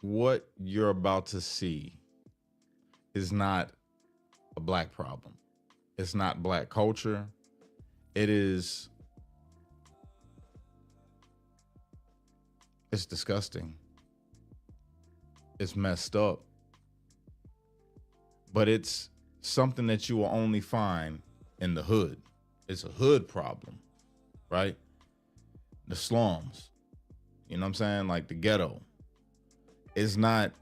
what you're about to see is not a black problem. It's not black culture. It is, it's disgusting. It's messed up. But it's something that you will only find in the hood. It's a hood problem, right? The slums, you know what I'm saying? Like the ghetto. It's not,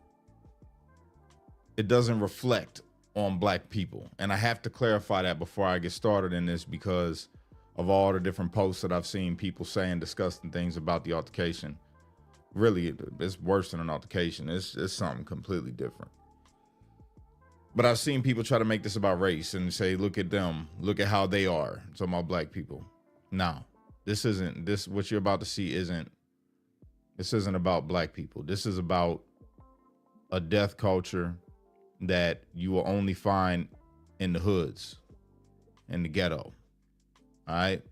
it doesn't reflect on black people. And I have to clarify that before I get started in this, because of all the different posts that I've seen people saying disgusting things about the altercation. Really, it's worse than an altercation. It's something completely different. But I've seen people try to make this about race and say, look at them, look at how they are. It's about black people. No, this isn't, this, what you're about to see this isn't about black people. This is about a death culture that you will only find in the hoods, in the ghetto. All right.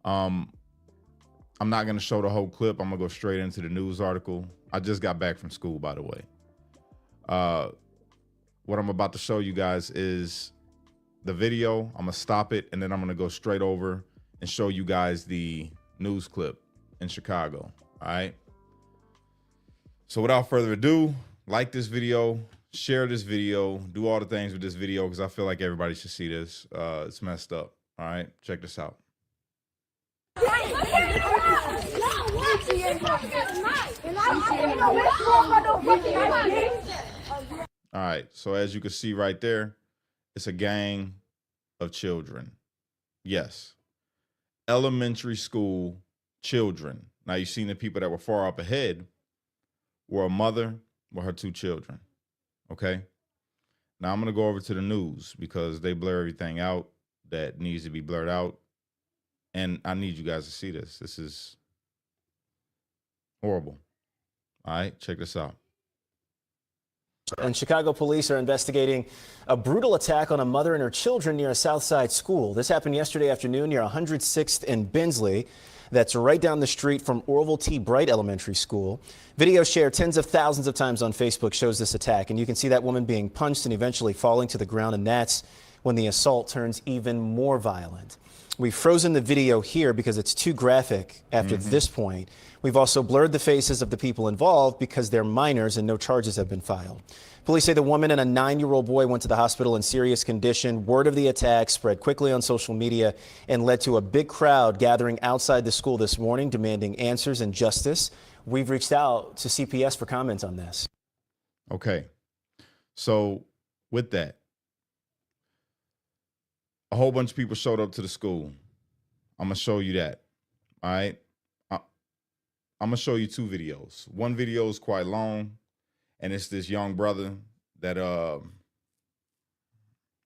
I'm not going to show the whole clip. I'm gonna go straight into the news article. I just got back from school, by the way. What I'm about to show you guys is the video. I'm gonna stop it, and then I'm gonna go straight over and show you guys the news clip in Chicago. All right. So without further ado, like this video, share this video, do all the things with this video, because I feel like everybody should see this. It's messed up. All right, check this out. All right, so as you can see right there, it's a gang of children. Yes, elementary school children. Now you've seen the people that were far up ahead were a mother with her two children. Okay. Now I'm going to go over to the news because they blur everything out that needs to be blurred out. And I need you guys to see this. This is horrible. All right, check this out. And Chicago police are investigating a brutal attack on a mother and her children near a Southside school. This happened yesterday afternoon near 106th and Bensley. That's right down the street from Orville T. Bright Elementary School. Video shared tens of thousands of times on Facebook shows this attack, and you can see that woman being punched and eventually falling to the ground, and that's when the assault turns even more violent. We've frozen the video here because it's too graphic after this point. We've also blurred the faces of the people involved because they're minors and no charges have been filed. Police say the woman and a 9-year-old boy went to the hospital in serious condition. Word of the attack spread quickly on social media and led to a big crowd gathering outside the school this morning demanding answers and justice. We've reached out to CPS for comments on this. Okay. So with that, a whole bunch of people showed up to the school. I'm going to show you that. All right. I'm going to show you two videos. One video is quite long, and it's this young brother that,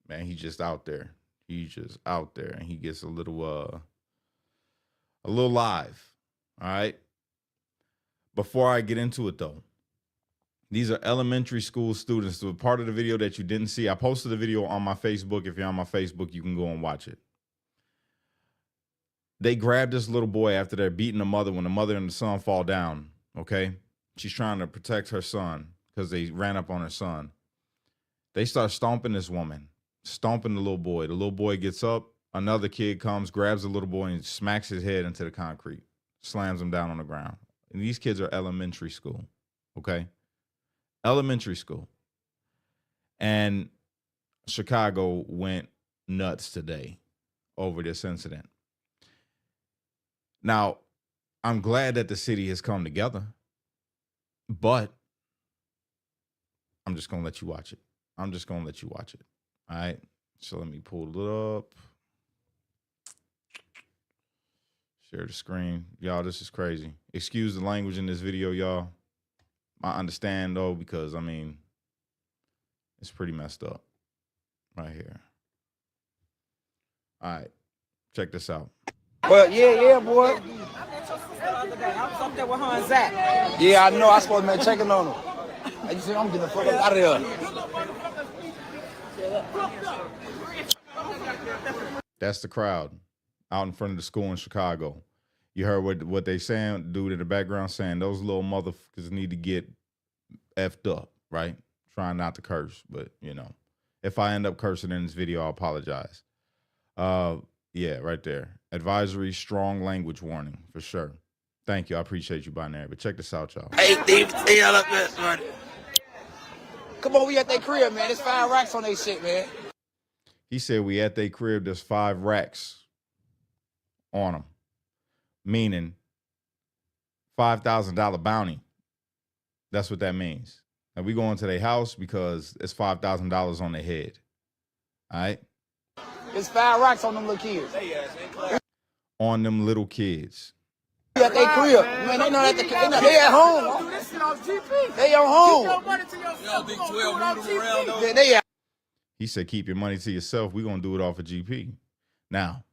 man, he's just out there. He's just out there, and he gets a little live. All right. Before I get into it, though, these are elementary school students. So part of the video that you didn't see, I posted the video on my Facebook. If you're on my Facebook, you can go and watch it. They grabbed this little boy after they're beating the mother when the mother and the son fall down, okay? She's trying to protect her son because they ran up on her son. They start stomping this woman, stomping the little boy. The little boy gets up. Another kid comes, grabs the little boy and smacks his head into the concrete, slams him down on the ground. And these kids are elementary school, okay? Elementary school. And Chicago went nuts today over this incident. Now, I'm glad that the city has come together, but I'm just going to let you watch it. I'm just going to let you watch it. All right. So let me pull it up. Share the screen. Y'all, this is crazy. Excuse the language in this video, y'all. I understand, though, because, I mean, it's pretty messed up right here. All right. Check this out. Well, yeah, boy. I was up there with her and Zach. Yeah, I know. I supposed to be checking on him. I just said, I'm getting the fuck out of here. That's the crowd out in front of the school in Chicago. You heard what they saying, dude in the background saying, those little motherfuckers need to get effed up, right? Trying not to curse, but if I end up cursing in this video, I apologize. Yeah, right there. Advisory, strong language warning for sure. Thank you. I appreciate you, Binary. But check this out, y'all. Hey, Steve, up there, son. Come on, we at their crib, man. There's 5 racks on their shit, man. He said we at their crib, there's 5 racks on them. Meaning $5,000 bounty. That's what that means. And we going to their house because it's $5,000 on their head. All right? There's 5 racks on them little kids. On them little kids. At their crib. Man, they know that they at home. They on home. They He said, keep your money to yourself. We're going to do it off of GP. Now,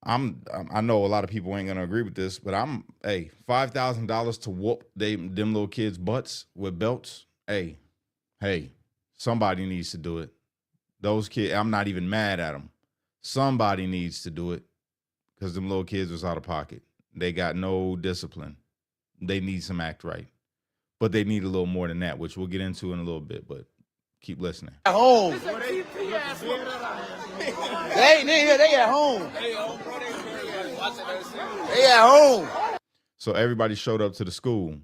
I know a lot of people ain't going to agree with this, but $5,000 to whoop them little kids' butts with belts. Hey, somebody needs to do it. Those kids, I'm not even mad at them. Somebody needs to do it because them little kids was out of pocket. They got no discipline. They need some act right. But they need a little more than that, which we'll get into in a little bit, but keep listening. At home. They ain't here. They at home. They at home. So everybody showed up to the school,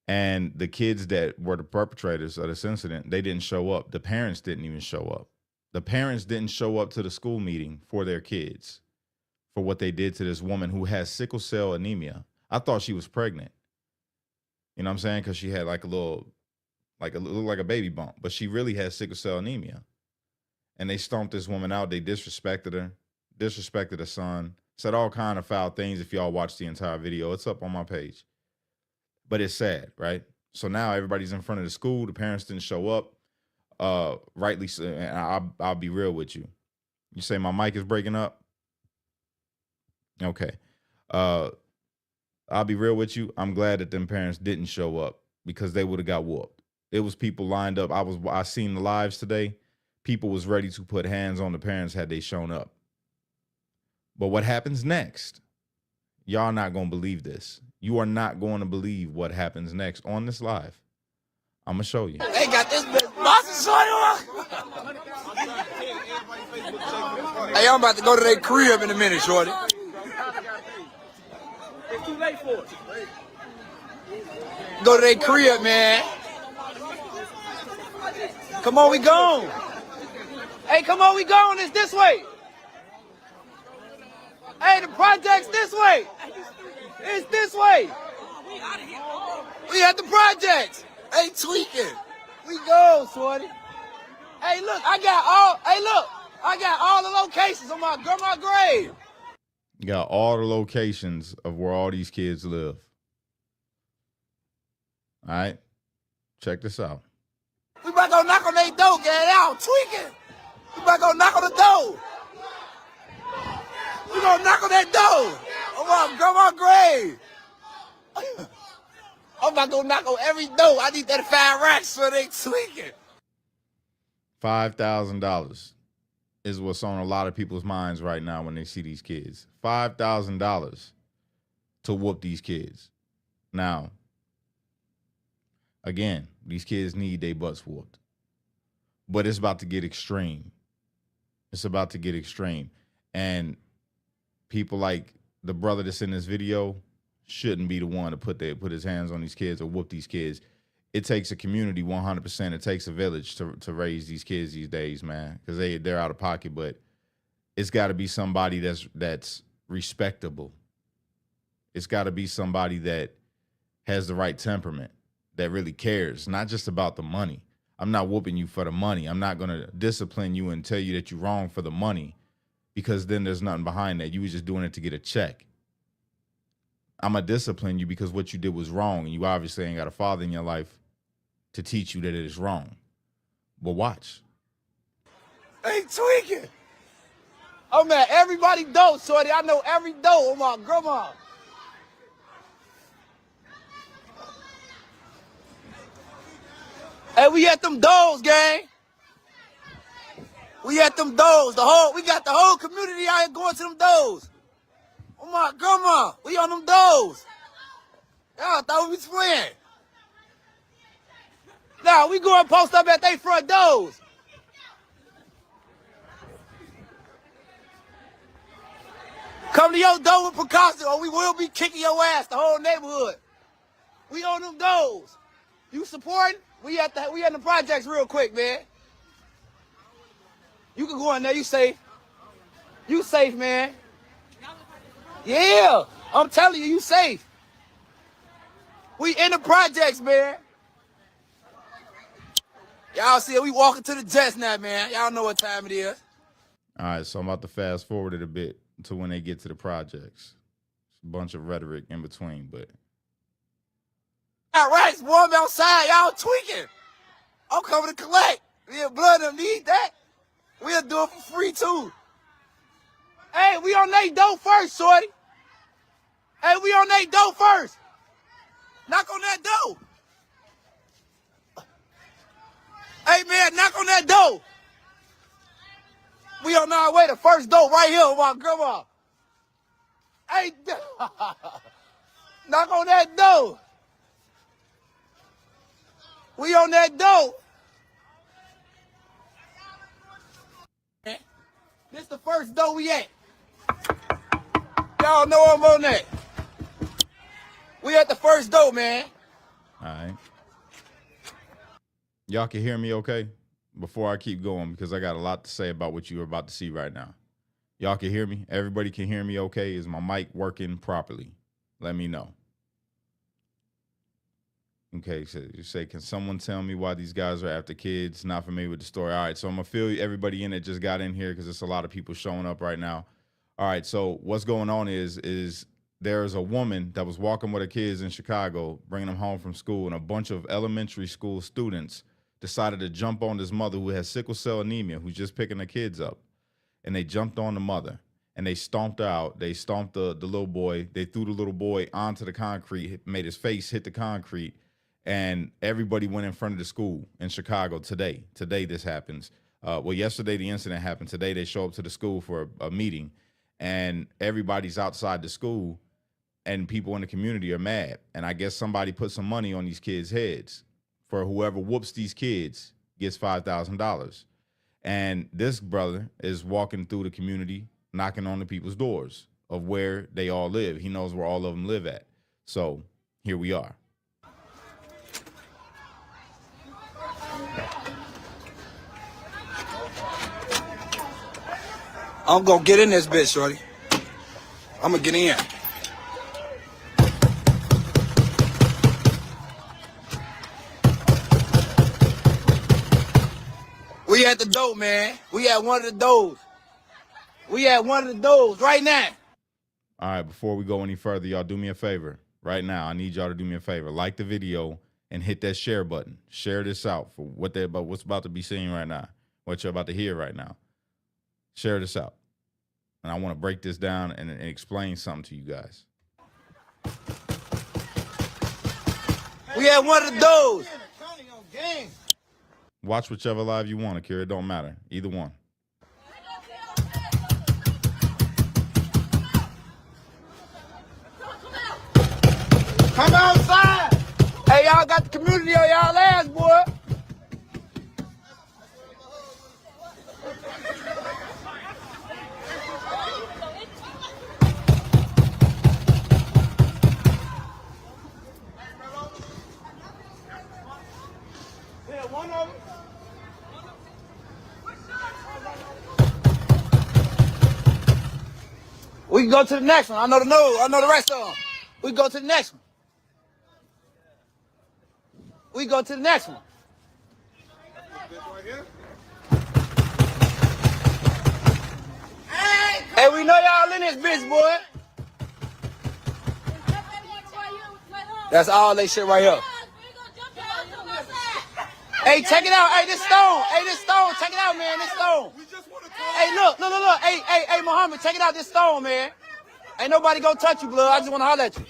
and the kids that were the perpetrators of this incident, they didn't show up. The parents didn't even show up. The parents didn't show up to the school meeting for their kids for what they did to this woman who has sickle cell anemia. I thought she was pregnant. You know what I'm saying? Because she had looked like a baby bump, but she really has sickle cell anemia. And they stomped this woman out. They disrespected her, disrespected her son, said all kind of foul things. If y'all watch the entire video, it's up on my page. But it's sad, right? So now everybody's in front of the school. The parents didn't show up. Rightly so. And I'll be real with you. You say my mic is breaking up? Okay. I'll be real with you. I'm glad that them parents didn't show up because they would have got whooped. It was people lined up. I seen the lives today. People was ready to put hands on the parents had they shown up. But what happens next? Y'all not going to believe this. You are not going to believe what happens next on this live. I'm going to show you. They got this bitch boxing on. Hey, I'm about to go to their crib in a minute, shorty. It's too late for it. Go to their crib, man. Come on, we gone. Hey, come on, we gone. It's this way. Hey, the project's this way. It's this way. We at the projects. Hey, tweaking. We go, shorty. Hey, look, I got all the locations on my grandma's grave. You got all the locations of where all these kids live. All right, check this out. We about to go knock on their door, get out, tweaking. We about to go knock on the door. We gonna knock on that door. On my grandma's grave. I'm about to go knock on every door. I need that 5 racks so they tweaking. $5,000 is what's on a lot of people's minds right now when they see these kids. $5,000 to whoop these kids. Now, again, these kids need their butts whooped. But it's about to get extreme. It's about to get extreme. And people like the brother that's in this video shouldn't be the one to put his hands on these kids or whoop these kids. It takes a community 100%. It takes a village to raise these kids these days, man, because they're out of pocket. But it's got to be somebody that's respectable. It's got to be somebody that has the right temperament, that really cares, not just about the money. I'm not whooping you for the money. I'm not going to discipline you and tell you that you're wrong for the money, because then there's nothing behind that. You was just doing it to get a check. I'm going to discipline you because what you did was wrong, and you obviously ain't got a father in your life to teach you that it is wrong. But watch. Hey, tweaking. Oh, man, everybody dope, shorty. I know every dope on my grandma. Hey, we at them doors, gang. We at them doors. We got the whole community out here going to them doors. Oh my grandma, we on them doors. Y'all thought we was playing. Now we go and post up at they front doors. Come to your door with precaution or we will be kicking your ass, the whole neighborhood. We on them doors. You supporting? We at the projects real quick, man. You can go in there, you safe. You safe, man. Yeah, I'm telling you, you safe. We in the projects, man. Y'all see it, we walking to the jets now, man. Y'all know what time it is. All right, so I'm about to fast forward it a bit to when they get to the projects. It's a bunch of rhetoric in between, but. All right, it's warm outside. Y'all tweaking. I'm coming to collect. Me and Blood them need that. We'll do it for free, too. Hey, we on they door first, shorty. Hey, we on they door first. Knock on that door. Hey, man, knock on that door. We on our way to first door right here with my grandma. Hey, knock on that door. We on that door. This the first door we at. Y'all know I'm on that. We at the first door, man. All right. Y'all can hear me okay? Before I keep going, because I got a lot to say about what you're about to see right now. Y'all can hear me? Everybody can hear me okay? Is my mic working properly? Let me know. Okay, so you say, can someone tell me why these guys are after kids? Not familiar with the story. All right, so I'm going to fill everybody in that just got in here because there's a lot of people showing up right now. All right, so what's going on is there's a woman that was walking with her kids in Chicago, bringing them home from school, and a bunch of elementary school students decided to jump on this mother who has sickle cell anemia, who's just picking her kids up. And they jumped on the mother, and they stomped her out. They stomped the little boy. They threw the little boy onto the concrete, made his face hit the concrete. And everybody went in front of the school in Chicago today. Today this happens. Well, yesterday the incident happened. Today they show up to the school for a meeting, and everybody's outside the school, and people in the community are mad. And I guess somebody put some money on these kids' heads for whoever whoops these kids gets $5,000. And this brother is walking through the community, knocking on the people's doors of where they all live. He knows where all of them live at. So here we are. I'm gonna get in this bitch, shorty. I'm gonna get in. We at the door, man. We at one of the doors. We at one of the doors right now. All right, before we go any further, y'all do me a favor. Right now, I need y'all to do me a favor. Like the video and hit that share button. Share this out for what's about to be seen right now, what you're about to hear right now. Share this out. And I want to break this down and explain something to you guys. We at one of the doors. Watch whichever live you want, Akira. It don't matter. Either one. Come outside. Hey, y'all got the community on y'all ass, boy. Yeah, one of them. We can go to the next one. I know the rest of them. We can go to the next one. We go to the next one. Hey, we know y'all in this bitch, boy. That's all they shit right here. Hey, check it out. Hey, this stone. Hey, this stone. Check it out, man. This stone. Hey, look. Hey, Muhammad, check it out. This stone, man. Ain't nobody gonna touch you, blood. I just wanna holler at you.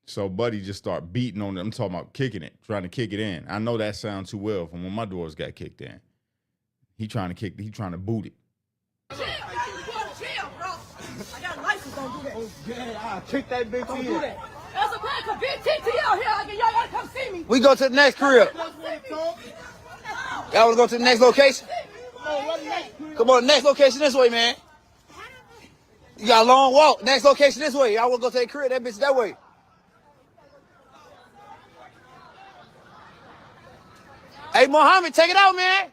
So Buddy just start beating on it. I'm talking about kicking it, trying to kick it in. I know that sounds too well from when my doors got kicked in. He trying to boot it. Chill, bro. I got a license. Yeah, I'll kick that bitch in. do that. That's a plan, cause Big TT out here, like, y'all gotta come see me. We go to the next crib. Y'all wanna go to the next location? Come on, next location this way, man. You got a long walk. Next location this way. Y'all wanna go to that crib? That bitch that way. Hey, Mohammed, take it out, man.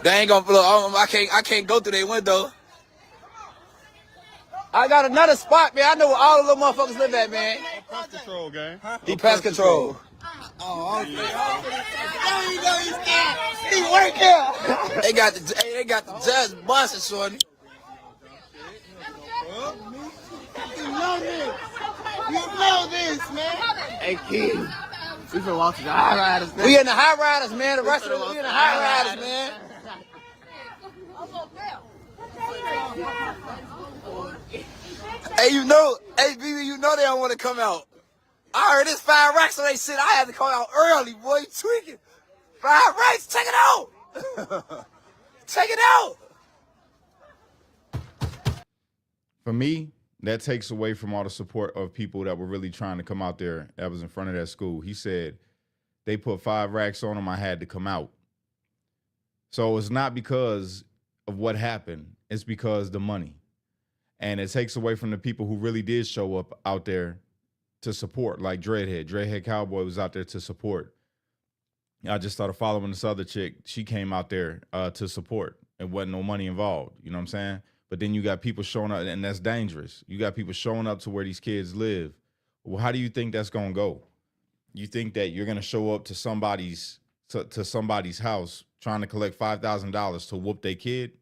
They ain't gonna look. I can't go through their window. I got another spot, man. I know where all the little motherfuckers live at, man. Pest control, gang. He pest control. Oh, okay. He work here. They got the judge busting, shorty. You know this, man. Hey, kid. We finna walk to the high riders. We in the high riders, man. The rest of them, we in the high riders, man. Hey, BB, you know they don't want to come out. I heard this 5 racks, so they said I had to come out early, boy. You tweaking. 5 racks, check it out. Check it out. For me, that takes away from all the support of people that were really trying to come out there that was in front of that school. He said they put 5 racks on him. I had to come out. So it's not because of what happened. It's because the money. And it takes away from the people who really did show up out there to support, like Dreadhead. Dreadhead Cowboy was out there to support. I just started following this other chick. She came out there to support. It wasn't no money involved. You know what I'm saying? But then you got people showing up, and that's dangerous. You got people showing up to where these kids live. Well, how do you think that's going to go? You think that you're going to show up to somebody's house trying to collect $5,000 to whoop their kid?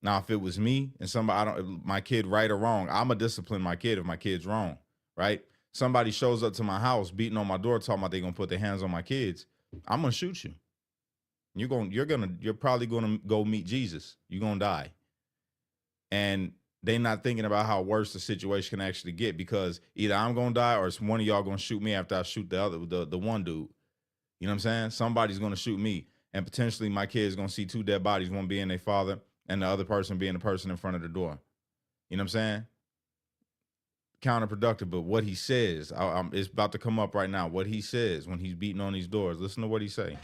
Now, if it was me and my kid right or wrong, I'm going to discipline my kid if my kid's wrong, right? Somebody shows up to my house beating on my door talking about they're going to put their hands on my kids. I'm going to shoot you. You're probably going to go meet Jesus. You're going to die. And they're not thinking about how worse the situation can actually get, because either I'm going to die or it's one of y'all going to shoot me after I shoot the one dude. You know what I'm saying? Somebody's going to shoot me, and potentially my kid's going to see 2 dead bodies, one being their father and the other person being the person in front of the door. You know what I'm saying? Counterproductive, but what he says, it's about to come up right now. What he says when he's beating on these doors. Listen to what he say.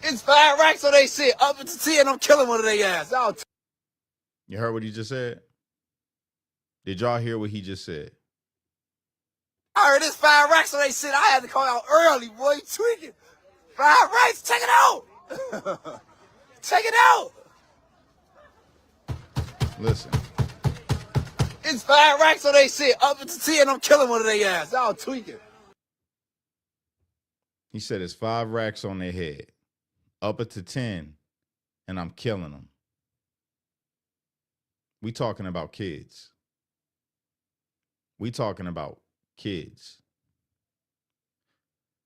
It's 5 racks, so they sit up at the 10. I'm killing one of their ass. You heard what he just said? Did y'all hear what he just said? I heard this 5 racks, so they said I had to come out early, boy. You tweaking. 5 racks, check it out. Check it out. Listen. It's 5 racks, so they sit up at the 10. I'm killing one of their ass. Y'all tweaking. He said it's 5 racks on their head, up at the 10, and I'm killing them. We talking about kids. We talking about kids.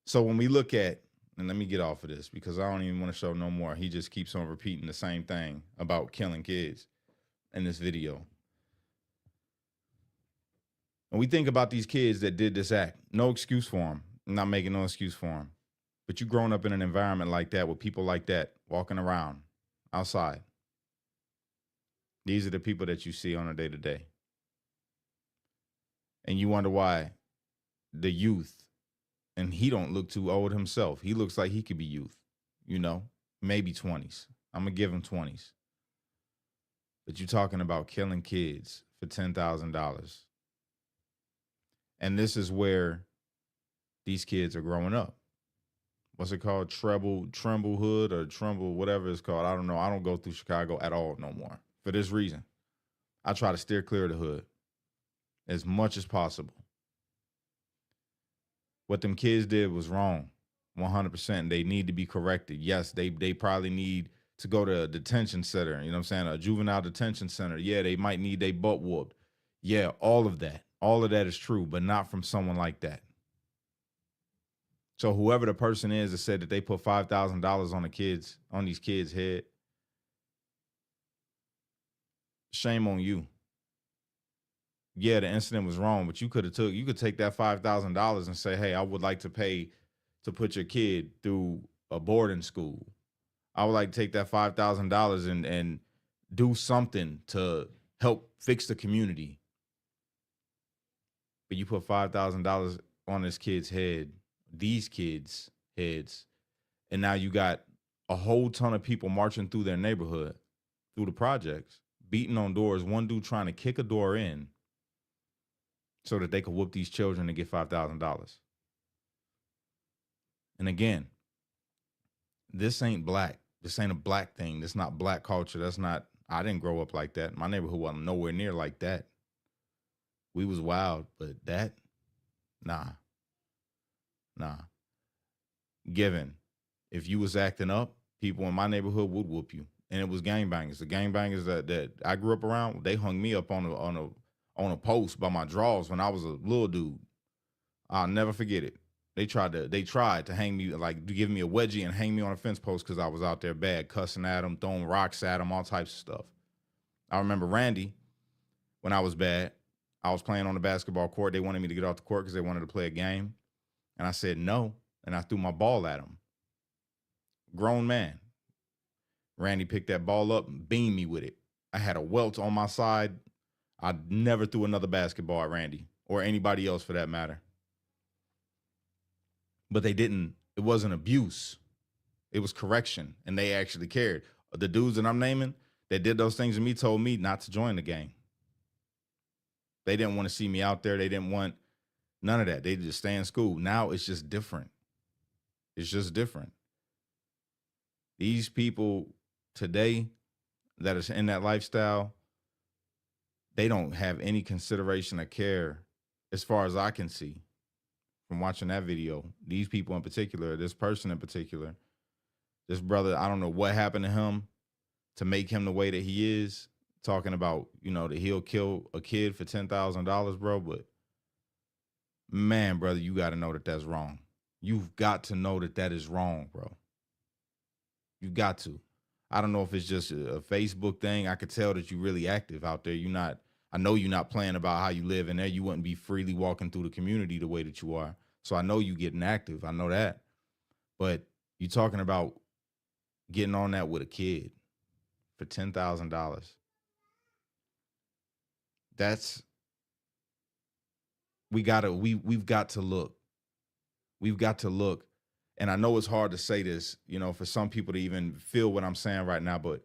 So when we look at, and let me get off of this because I don't even want to show no more. He just keeps on repeating the same thing about killing kids in this video. And we think about these kids that did this act. No excuse for them. I'm not making no excuse for them. But you grown up in an environment like that with people like that walking around outside. These are the people that you see on a day-to-day. And you wonder why the youth, and he don't look too old himself. He looks like he could be youth, you know, maybe 20s. I'm going to give him 20s. But you're talking about killing kids for $10,000. And this is where these kids are growing up. What's it called? Tremble Hood or Tremble, whatever it's called. I don't know. I don't go through Chicago at all no more. For this reason, I try to steer clear of the hood as much as possible. What them kids did was wrong, 100%. They need to be corrected. Yes, they probably need to go to a detention center, you know what I'm saying, a juvenile detention center. Yeah, they might need their butt whooped. Yeah, all of that. All of that is true, but not from someone like that. So whoever the person is that said that they put $5,000 on these kids' head, shame on you. Yeah, the incident was wrong, but you could take that $5,000 and say, hey, I would like to pay to put your kid through a boarding school. I would like to take that $5,000 and do something to help fix the community. But you put $5,000 on this kid's head, these kids' heads, and now you got a whole ton of people marching through their neighborhood, through the projects, beating on doors, one dude trying to kick a door in so that they could whoop these children and get $5,000. And again, this ain't black. This ain't a black thing. This not black culture. That's not, I didn't grow up like that. My neighborhood wasn't nowhere near like that. We was wild, but that, nah. Given, if you was acting up, people in my neighborhood would whoop you. And it was gangbangers. The gangbangers that I grew up around, they hung me up on a post by my drawers when I was a little dude. I'll never forget it. They tried to hang me, like give me a wedgie and hang me on a fence post because I was out there bad, cussing at them, throwing rocks at them, all types of stuff. I remember Randy, when I was bad, I was playing on the basketball court. They wanted me to get off the court because they wanted to play a game. And I said no, and I threw my ball at him. Grown man. Randy picked that ball up and beamed me with it. I had a welt on my side. I never threw another basketball at Randy or anybody else for that matter. But they didn't, it wasn't abuse. It was correction, and they actually cared. The dudes that I'm naming that did those things to me told me not to join the gang. They didn't want to see me out there. They didn't want none of that. They just stay in school. Now it's just different. It's just different. These people today that is in that lifestyle, they don't have any consideration or care as far as I can see from watching that video. These people in particular, this person in particular, this brother, I don't know what happened to him to make him the way that he is, talking about, that he'll kill a kid for $10,000, bro. But man, brother, you got to know that that's wrong. You've got to know that that is wrong, bro. You got to. I don't know if it's just a Facebook thing. I could tell that you're really active out there. I know you're not playing about how you live in there. You wouldn't be freely walking through the community the way that you are. So I know you getting active. I know that. But you talking about getting on that with a kid for $10,000. We've got to look. We've got to look. And I know it's hard to say this, for some people to even feel what I'm saying right now, but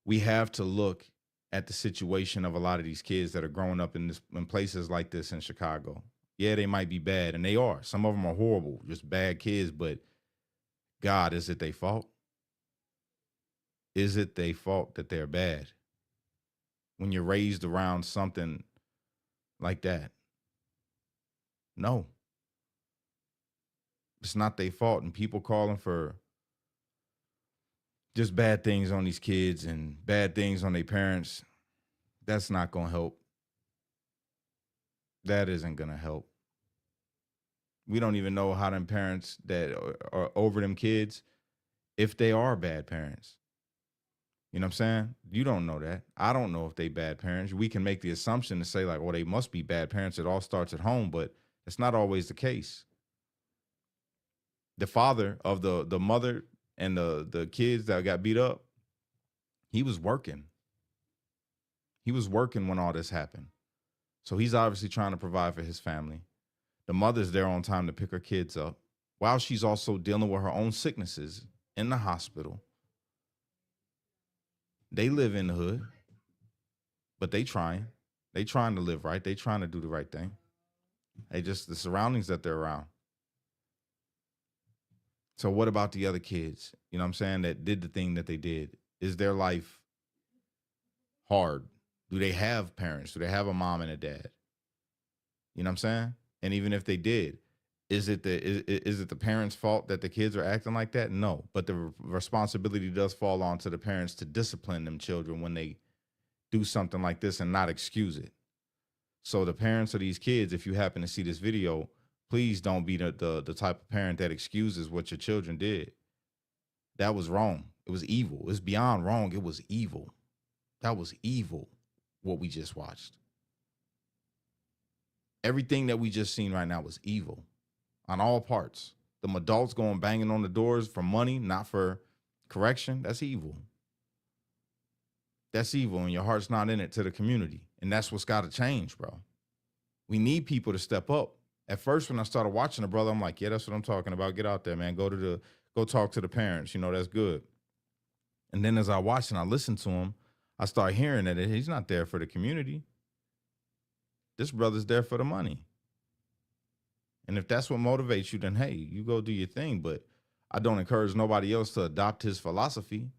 we have to look at the situation of a lot of these kids that are growing up in places like this in Chicago. Yeah, they might be bad, and they are. Some of them are horrible, just bad kids, but God, is it their fault? Is it their fault that they're bad? When you're raised around something like that? No. It's not their fault. And people calling for just bad things on these kids and bad things on their parents, that's not going to help. That isn't going to help. We don't even know how them parents that are over them kids, if they are bad parents. You know what I'm saying? You don't know that. I don't know if they bad parents. We can make the assumption to say like, oh, they must be bad parents. It all starts at home, but it's not always the case. The father of the mother and the kids that got beat up, he was working. He was working when all this happened. So he's obviously trying to provide for his family. The mother's there on time to pick her kids up while she's also dealing with her own sicknesses in the hospital. They live in the hood, but they trying. They trying to live right. They trying to do the right thing. They just the surroundings that they're around. So what about the other kids, you know what I'm saying, that did the thing that they did? Is their life hard? Do they have parents? Do they have a mom and a dad? You know what I'm saying? And even if they did, is it the parents' fault that the kids are acting like that? No, but the responsibility does fall on to the parents to discipline them children when they do something like this and not excuse it. So the parents of these kids, if you happen to see this video, please don't be the type of parent that excuses what your children did. That was wrong. It was evil. It's beyond wrong. It was evil. That was evil, what we just watched. Everything that we just seen right now was evil on all parts. Them adults going banging on the doors for money, not for correction. That's evil. That's evil, and your heart's not in it to the community. And that's what's got to change, bro. We need people to step up. At first, when I started watching the brother, I'm like, yeah, that's what I'm talking about. Get out there, man. Go talk to the parents. You know, that's good. And then as I watched and I listened to him, I started hearing that he's not there for the community. This brother's there for the money. And if that's what motivates you, then hey, you go do your thing. But I don't encourage nobody else to adopt his philosophy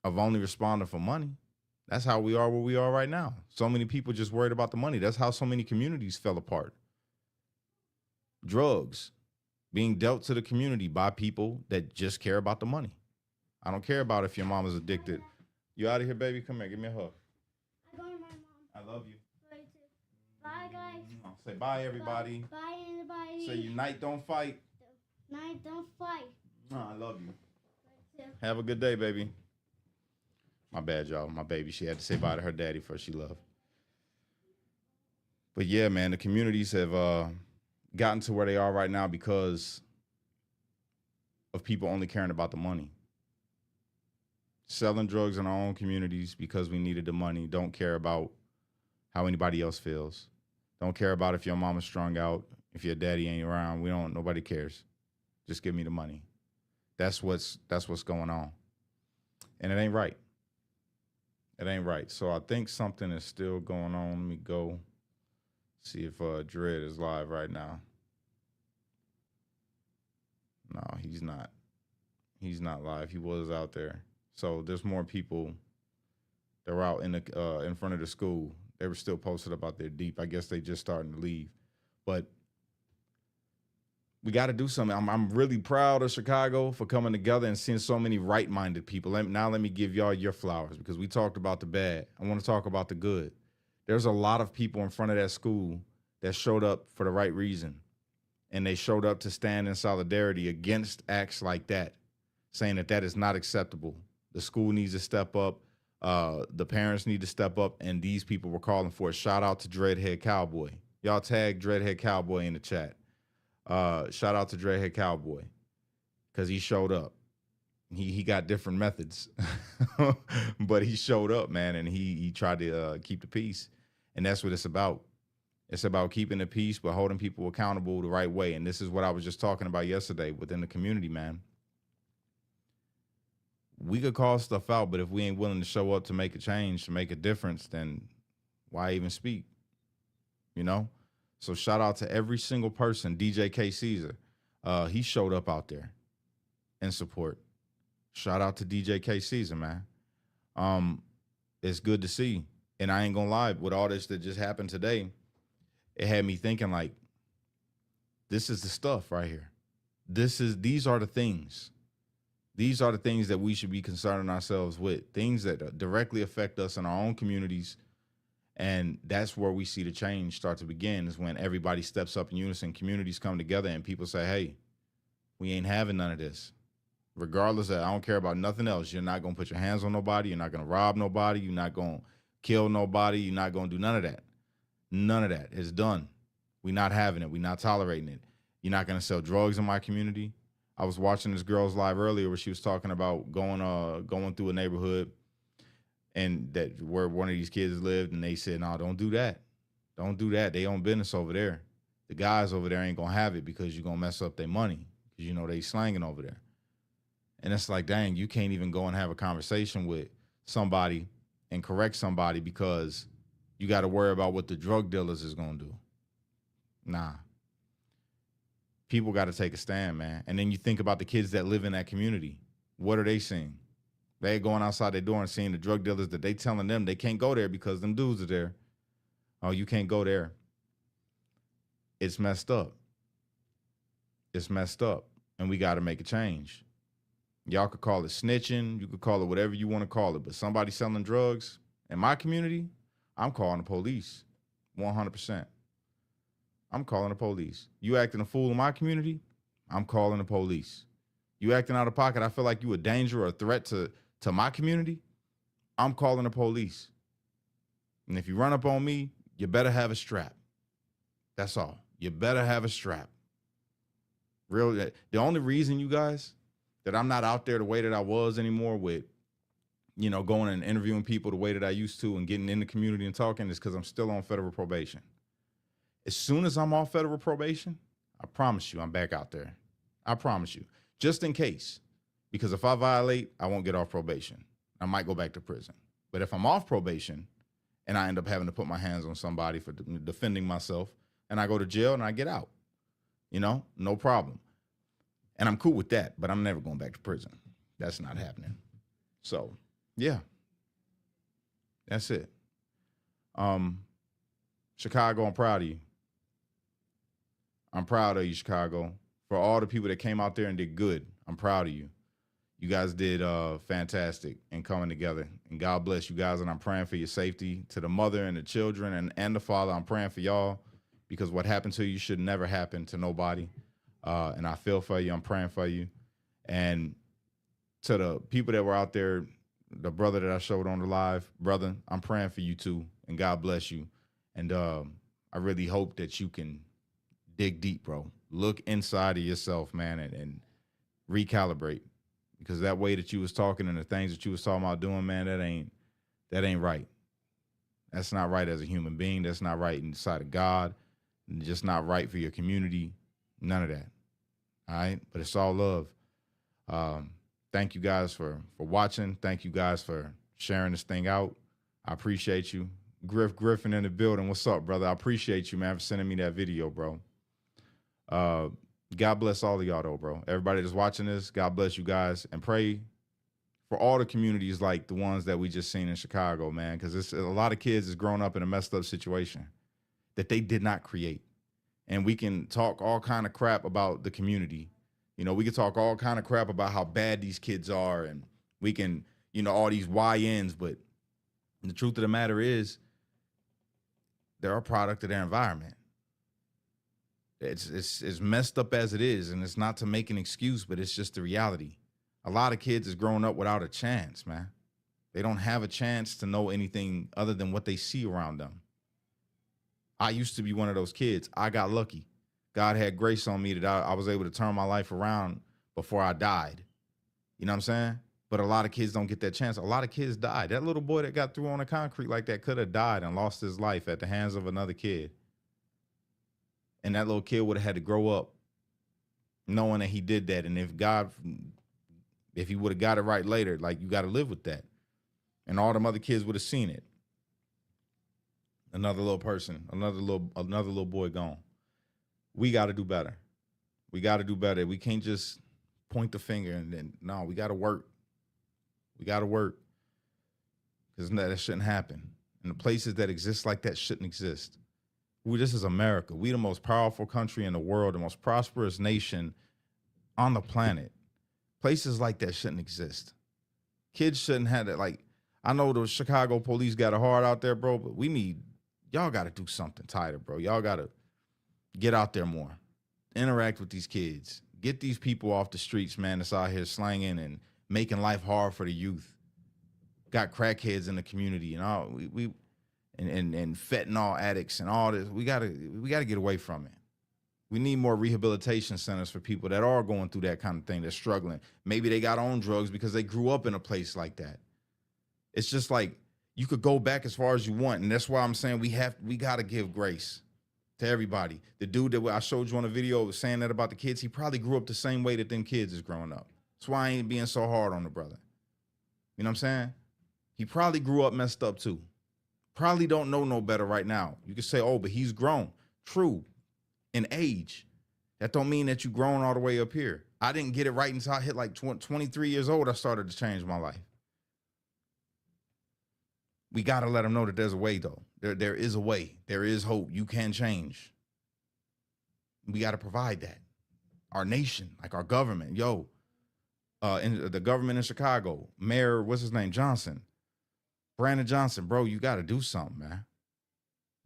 of only responding for money. That's how we are where we are right now. So many people just worried about the money. That's how so many communities fell apart. Drugs being dealt to the community by people that just care about the money. I don't care about if your mom is addicted. You out of here, baby? Come here, give me a hug. I go to my mom. I love you. Bye, guys. Say bye, everybody. Bye, everybody. Say unite, don't fight. Night, don't fight. I love you. Have a good day, baby. My bad, y'all. My baby, she had to say bye to her daddy first she left. But yeah, man, the communities have gotten to where they are right now because of people only caring about the money. Selling drugs in our own communities because we needed the money. Don't care about how anybody else feels. Don't care about if your mama's strung out, if your daddy ain't around. Nobody cares. Just give me the money. That's what's going on. And it ain't right. It ain't right. So I think something is still going on. Let me go see if Dread is live right now. No, he's not. He's not live. He was out there. So there's more people that were out in front of the school. They were still posted about their deep. I guess they just starting to leave. But we got to do something. I'm really proud of Chicago for coming together and seeing so many right-minded people. Now let me give y'all your flowers because we talked about the bad. I want to talk about the good. There's a lot of people in front of that school that showed up for the right reason. And they showed up to stand in solidarity against acts like that, saying that that is not acceptable. The school needs to step up. The parents need to step up. And these people were calling for it. Shout out to Dreadhead Cowboy. Y'all tag Dreadhead Cowboy in the chat. Shout out to Dreadhead Cowboy because he showed up. He got different methods, but he showed up, man, and he tried to keep the peace. And that's what it's about. It's about keeping the peace, but holding people accountable the right way. And this is what I was just talking about yesterday within the community, man. We could call stuff out, but if we ain't willing to show up to make a change, to make a difference, then why even speak? You know? So shout out to every single person. DJ K. Caesar, he showed up out there in support. Shout out to DJ K. Caesar, man. It's good to see. And I ain't gonna lie, with all this that just happened today, it had me thinking like, this is the stuff right here. These are the things. These are the things that we should be concerning ourselves with. Things that directly affect us in our own communities. And that's where we see the change start to begin, is when everybody steps up in unison, communities come together, and people say, hey, we ain't having none of this. Regardless of, I don't care about nothing else. You're not going to put your hands on nobody. You're not going to rob nobody. You're not going to kill nobody. You're not going to do none of that. None of that. It's done. We're not having it. We're not tolerating it. You're not going to sell drugs in my community. I was watching this girl's live earlier where she was talking about going through a neighborhood and that where one of these kids lived, and they said, no, don't do that. Don't do that. They own business over there. The guys over there ain't going to have it because you're going to mess up their money because, you know, they slanging over there. And it's like, dang, you can't even go and have a conversation with somebody and correct somebody because you got to worry about what the drug dealers is going to do. Nah. People got to take a stand, man. And then you think about the kids that live in that community. What are they seeing? They going outside their door and seeing the drug dealers that they telling them they can't go there because them dudes are there. Oh, you can't go there. It's messed up. It's messed up. And we got to make a change. Y'all could call it snitching. You could call it whatever you want to call it. But somebody selling drugs in my community, I'm calling the police. 100%. I'm calling the police. You acting a fool in my community, I'm calling the police. You acting out of pocket, I feel like you a danger or a threat to my community, I'm calling the police. And if you run up on me, you better have a strap. That's all. You better have a strap. The only reason, you guys, that I'm not out there the way that I was anymore with, going and interviewing people the way that I used to and getting in the community and talking is because I'm still on federal probation. As soon as I'm off federal probation, I promise you I'm back out there. I promise you. Just in case. Because if I violate, I won't get off probation. I might go back to prison. But if I'm off probation and I end up having to put my hands on somebody for defending myself and I go to jail and I get out, no problem. And I'm cool with that, but I'm never going back to prison. That's not happening. So, yeah. That's it. Chicago, I'm proud of you. I'm proud of you, Chicago. For all the people that came out there and did good, I'm proud of you. You guys did fantastic in coming together. And God bless you guys, and I'm praying for your safety. To the mother and the children and the father, I'm praying for y'all, because what happened to you should never happen to nobody. And I feel for you. I'm praying for you. And to the people that were out there, the brother that I showed on the live, brother, I'm praying for you too. And God bless you. And I really hope that you can dig deep, bro. Look inside of yourself, man, and recalibrate. Because that way that you was talking and the things that you was talking about doing, man, that ain't right. That's not right as a human being. That's not right inside of God. And just not right for your community. None of that. All right? But it's all love. Thank you guys for watching. Thank you guys for sharing this thing out. I appreciate you. Griffin in the building. What's up, brother? I appreciate you, man, for sending me that video, bro. God bless all of y'all, though, bro. Everybody that's watching this, God bless you guys. And pray for all the communities like the ones that we just seen in Chicago, man, because it's a lot of kids is growing up in a messed up situation that they did not create. And we can talk all kind of crap about the community. We can talk all kind of crap about how bad these kids are, and we can, all these YNs, but the truth of the matter is they're a product of their environment. It's messed up as it is, and it's not to make an excuse, but it's just the reality. A lot of kids is growing up without a chance, man. They don't have a chance to know anything other than what they see around them. I used to be one of those kids. I got lucky. God had grace on me that I was able to turn my life around before I died. You know what I'm saying? But a lot of kids don't get that chance. A lot of kids died. That little boy that got through on the concrete like that could have died and lost his life at the hands of another kid. And that little kid would have had to grow up knowing that he did that. And if he would have got it right later, like, you got to live with that. And all them other kids would have seen it. Another little person, another little boy gone. We got to do better. We got to do better. We can't just point the finger and then, no, we got to work. We got to work. Because that shouldn't happen. And the places that exist like that shouldn't exist. This is America. We the most powerful country in the world, the most prosperous nation on the planet. Places like that shouldn't exist. Kids shouldn't have that. Like, I know the Chicago police got it hard out there, bro, but y'all got to do something tighter, bro. Y'all got to get out there more. Interact with these kids. Get these people off the streets, man, that's out here slanging and making life hard for the youth. Got crackheads in the community and all. And fentanyl addicts and all this. We gotta get away from it. We need more rehabilitation centers for people that are going through that kind of thing, that's struggling. Maybe they got on drugs because they grew up in a place like that. It's just like, you could go back as far as you want. And that's why I'm saying we got to give grace to everybody. The dude that I showed you on the video was saying that about the kids. He probably grew up the same way that them kids is growing up. That's why I ain't being so hard on the brother. You know what I'm saying? He probably grew up messed up too. Probably don't know no better right now. You could say, oh, but he's grown. True. In age. That don't mean that you grown all the way up here. I didn't get it right until I hit like 23 years old. I started to change my life. We got to let them know that there's a way, though. There is a way. There is hope. You can change. We got to provide that. Our nation, like our government. In the government in Chicago, Mayor, what's his name? Brandon Johnson, bro, you got to do something, man.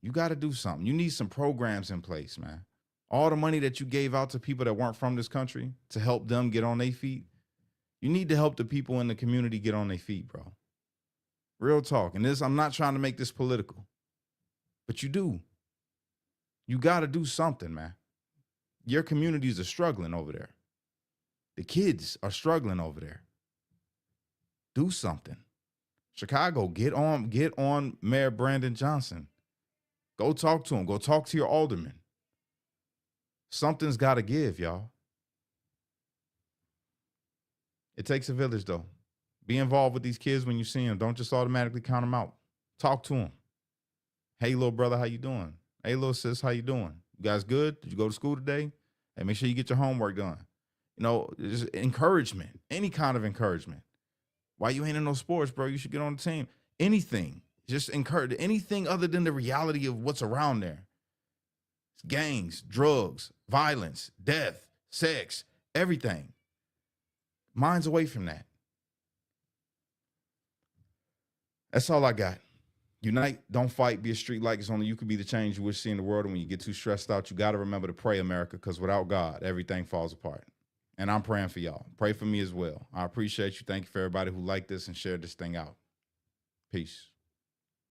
You got to do something. You need some programs in place, man. All the money that you gave out to people that weren't from this country to help them get on their feet, you need to help the people in the community get on their feet, bro. Real talk. And I'm not trying to make this political, but you do. You got to do something, man. Your communities are struggling over there. The kids are struggling over there. Do something. Chicago, get on Mayor Brandon Johnson. Go talk to him. Go talk to your alderman. Something's got to give, y'all. It takes a village, though. Be involved with these kids when you see them. Don't just automatically count them out. Talk to them. Hey, little brother, how you doing? Hey, little sis, how you doing? You guys good? Did you go to school today? Hey, make sure you get your homework done. You know, just encouragement, any kind of encouragement. Why you ain't in no sports, bro? You should get on the team. Anything. Just encourage anything other than the reality of what's around there. It's gangs, drugs, violence, death, sex, everything. Mine's away from that. That's all I got. Unite, don't fight, be a street light. It's only you can be the change you wish to see in the world. And when you get too stressed out, you got to remember to pray, America, because without God, everything falls apart. And I'm praying for y'all. Pray for me as well. I appreciate you. Thank you for everybody who liked this and shared this thing out. Peace.